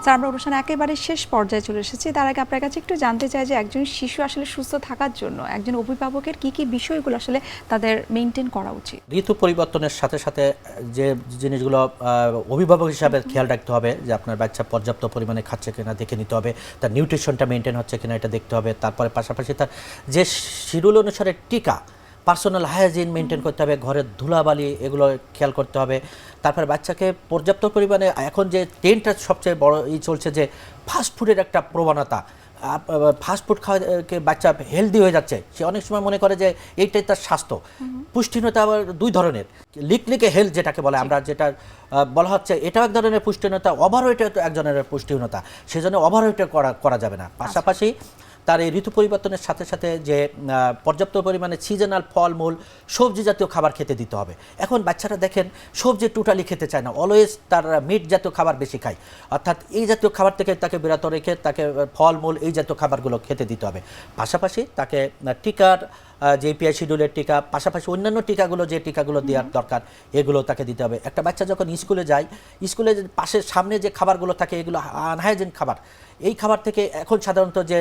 Sir আমরা অনুষ্ঠানে একেবারে শেষ পর্যায়ে চলে এসেছি, তার আগে আপনার কাছে একটু জানতে চাই যে একজন শিশু আসলে সুস্থ থাকার জন্য একজন অভিভাবকের কি কি বিষয়গুলো আসলে তাদের মেনটেন করা উচিত? ঋতু পরিবর্তনের সাথে সাথে যে জিনিসগুলো অভিভাবক হিসাবে খেয়াল রাখতে হবে যে আপনার বাচ্চা পর্যাপ্ত পরিমাণে খাচ্ছে কিনা দেখে নিতে হবে, তার নিউট্রিশনটা মেনটেন হচ্ছে কিনা এটা দেখতে হবে। তারপরে পাশাপাশি তার যে শিডিউল অনুসারে টিকা, পার্সোনাল হাইজিন মেনটেন করতে হবে, ঘরের ধুলাবালি এগুলো খেয়াল করতে হবে। তারপরে বাচ্চাকে পর্যাপ্ত পরিমাণে, এখন যে ট্রেন্ডটা সবচেয়ে বড় চলছে যে ফাস্টফুডের একটা প্রবণতা, ফাস্টফুড খাওয়াকে বাচ্চা হেলদি হয়ে যাচ্ছে, সে অনেক সময় মনে করে যে এইটাই তার স্বাস্থ্য। পুষ্টিহীনতা আবার দুই ধরনের, লিকলিকে হেলথ যেটাকে বলে আমরা, যেটা বলা হচ্ছে এটাও এক ধরনের পুষ্টিহীনতা, ওভারওয়েট এক ধরনের পুষ্টিহীনতা, সেজন্য ওভারওয়েট করা যাবে না। পাশাপাশি তার এই ঋতু পরিবর্তনের সাথে সাথে যে পর্যাপ্ত পরিমাণে সিজনাল ফলমূল সবজি জাতীয় খাবার খেতে দিতে হবে। এখন বাচ্চারা দেখেন সবজি টোটালি খেতে চায় না, অলওয়েজ তার মিট জাতীয় খাবার বেশি খায়, অর্থাৎ এই জাতীয় খাবার থেকে তাকে বিরত রেখে তাকে ফলমূল এই জাতীয় খাবারগুলো খেতে দিতে হবে। পাশাপাশি তাকে টিকার যে পিআই শিডিউলের টিকা, পাশাপাশি অন্যান্য টিকাগুলো যে টিকাগুলো দেওয়ার দরকার এগুলো তাকে দিতে হবে। একটা বাচ্চা যখন স্কুলে যায়, স্কুলে পাশের সামনে যে খাবারগুলো থাকে এগুলো আনহাইজিন খাবার, এই খাবার থেকে এখন সাধারণত যে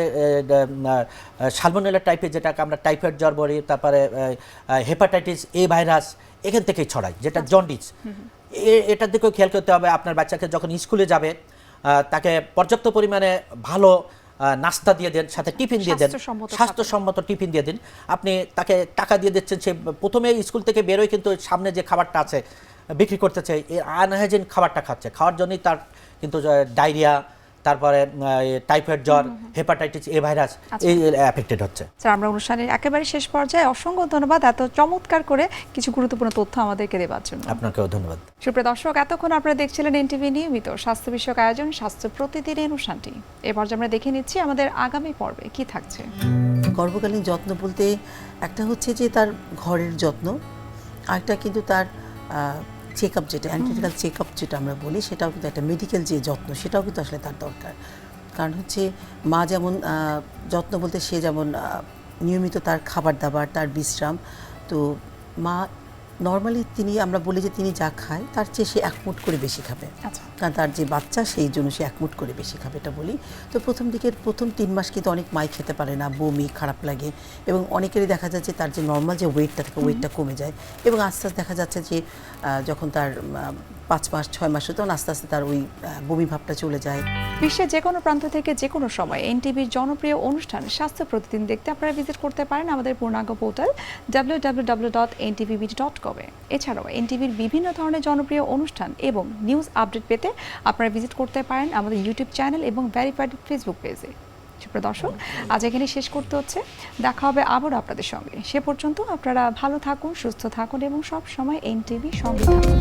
সালমোনেলা টাইপের, যেটাকে আমরা টাইফয়েড জ্বর বলি, তারপরে হেপাটাইটিস এ ভাইরাস এখান থেকেই ছড়ায়, যেটা জন্ডিস, এটার দিকেও খেয়াল করতে হবে। আপনার বাচ্চাকে যখন স্কুলে যাবে তাকে পর্যাপ্ত পরিমাণে ভালো নাস্তা দিয়ে দেন, সাথে টিফিন দিয়ে দেন, স্বাস্থ্যসম্মত টিফিন দিয়ে দিন। আপনি তাকে টাকা দিয়ে দিচ্ছেন, সে প্রথমে স্কুল থেকে বেরোয় কিন্তু সামনে যে খাবারটা আছে বিক্রি করতেছে এই আনহাইজিন খাবারটা খাচ্ছে, খাওয়ার জন্যই তার কিন্তু ডায়রিয়া, তারপরে টাইফয়েড জ্বর, হেপাটাইটিস এ ভাইরাস এই এফেক্টেড হচ্ছে। স্যার আমরা অনুষ্ঠানের একেবারে শেষ পর্যায়ে অসংখ্য ধন্যবাদ এত চমৎকার করে কিছু গুরুত্বপূর্ণ তথ্য আমাদেরকে দেওয়ার জন্য। আপনাকেও ধন্যবাদ। সুপ্রিয় দর্শক, এতক্ষণ আপনারা দেখছিলেন এনটিভি নিয়মিত স্বাস্থ্য বিষয়ক আয়োজন স্বাস্থ্য প্রতিদিন অনুষ্ঠানটি। এ পর্যায়ে আমরা দেখে নিচ্ছি আমাদের আগামী পর্বে কি থাকছে। গর্ভকালীন যত্ন বলতে একটা হচ্ছে যে তার ঘরের যত্ন, আরেকটা কিন্তু তার চেক আপ, যেটা অ্যান্টিনাটাল চেক আপ যেটা আমরা বলি, সেটাও কিন্তু একটা মেডিকেল যে যত্ন, সেটাও কিন্তু আসলে তার দরকার। কারণ হচ্ছে মা যেমন যত্ন বলতে সে যেমন নিয়মিত তার খাবার দাবার, তার বিশ্রাম, তো মা নর্মালি আমরা বলি যে তিনি যা খায় তার চেয়ে সে 1 মুঠ করে বেশি খাবে, কারণ তার যে বাচ্চা সেই জন্য সে 1 মুঠ করে বেশি খাবে, এটা বলি। তো প্রথম 3 মাস কিন্তু অনেক মাই খেতে পারে না, বমি, খারাপ লাগে, এবং অনেকেরই দেখা যাচ্ছে তার যে নর্মাল যে ওয়েটটা থাকে ওয়েটটা কমে যায়, এবং আস্তে আস্তে দেখা যাচ্ছে যে যখন তার 5 মাস 6 মাস তখন আস্তে আস্তে তার ওই বমি ভাবটা চলে যায়। বিশ্বের যে কোনো প্রান্ত থেকে যে কোনো সময় এনটিভির জনপ্রিয় অনুষ্ঠান স্বাস্থ্য প্রতিদিন দেখতে আপনারা ভিজিট করতে পারেন আমাদের পূর্ণাঙ্গ পোর্টাল www.ntvbd.com এ। এছাড়াও এনটিভির বিভিন্ন ধরনের জনপ্রিয় অনুষ্ঠান এবং নিউজ আপডেট পেতে আপনারা ভিজিট করতে পারেন আমাদের ইউটিউব চ্যানেল এবং ভেরিফাইড ফেসবুক পেজে। সুপ্রিয় দর্শক, আজ এখানে শেষ করতে হচ্ছে, দেখা হবে আবার আপনাদের সঙ্গে। সে পর্যন্ত আপনারা ভালো থাকুন, সুস্থ থাকুন এবং সব সময় এনটিভি সঙ্গে থাকুন।